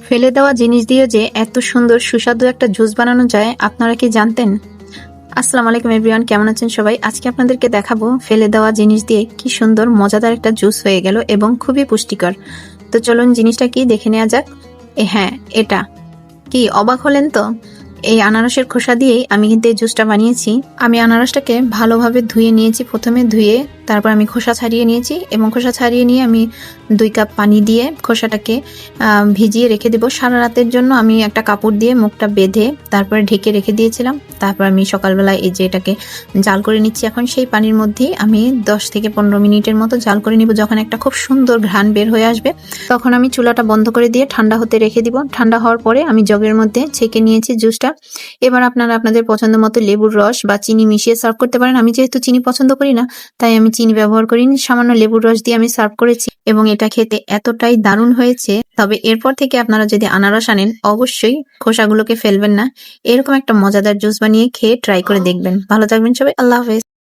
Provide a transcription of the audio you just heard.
ফেলে দেওয়া জিনিস দিয়ে যে এত সুন্দর সুস্বাদু একটা জুস বানানো যায়, আপনারা কি জানতেন? আসসালামু আলাইকুম এভরিওয়ান, কেমন আছেন সবাই? আজকে আপনাদেরকে দেখাবো ফেলে দেওয়া জিনিস দিয়ে কি সুন্দর মজাদার একটা জুস হয়ে গেল এবং খুবই পুষ্টিকর। তো চলুন জিনিসটা কি দেখে নেওয়া যাক। হ্যাঁ, এটা কি অবাক হলেন তো? এই আনারসের খোসা দিয়েই আমি কিন্তু এই জুসটা বানিয়েছি। আমি আনারসটাকে ভালোভাবে ধুয়ে নিয়েছি, প্রথমে ধুয়ে তারপর আমি খোসা ছাড়িয়ে নিয়েছি এবং খোসা ছাড়িয়ে নিয়ে আমি 2 কাপ পানি দিয়ে খোসাটাকে ভিজিয়ে রেখে দেবো সারা রাতের জন্য। আমি একটা কাপড় দিয়ে মুখটা বেঁধে তারপরে ঢেকে রেখে দিয়েছিলাম। তারপর আমি সকালবেলা এই যে এটাকে জাল করে নিচ্ছি। এখন সেই পানির মধ্যেই আমি 10 থেকে 15 মিনিটের মতো জাল করে নিব। যখন একটা খুব সুন্দর ঘ্রাণ বের হয়ে আসবে তখন আমি চুলাটা বন্ধ করে দিয়ে ঠান্ডা হতে রেখে দিব। ঠান্ডা হওয়ার পরে আমি জগের মধ্যে ছেঁকে নিয়েছি জুসটা। এবার আপনারা আপনাদের পছন্দ মতো লেবুর রস বা চিনি মিশিয়ে সার্ভ করতে পারেন। আমি যেহেতু চিনি পছন্দ করি না, তাই আমি চিনি ব্যবহার করিনি, সামান্য লেবুর রস দিয়ে আমি সার্ভ করেছি এবং এটা খেতে এতটাই দারুণ হয়েছে। তবে এরপর থেকে আপনারা যদি আনারস আনেন অবশ্যই খোসাগুলোকে ফেলবেন না। এরকম একটা মজাদার জুস বানিয়ে খেয়ে ট্রাই করে দেখবেন। ভালো থাকবেন সবাই, আল্লাহ হাফেজ।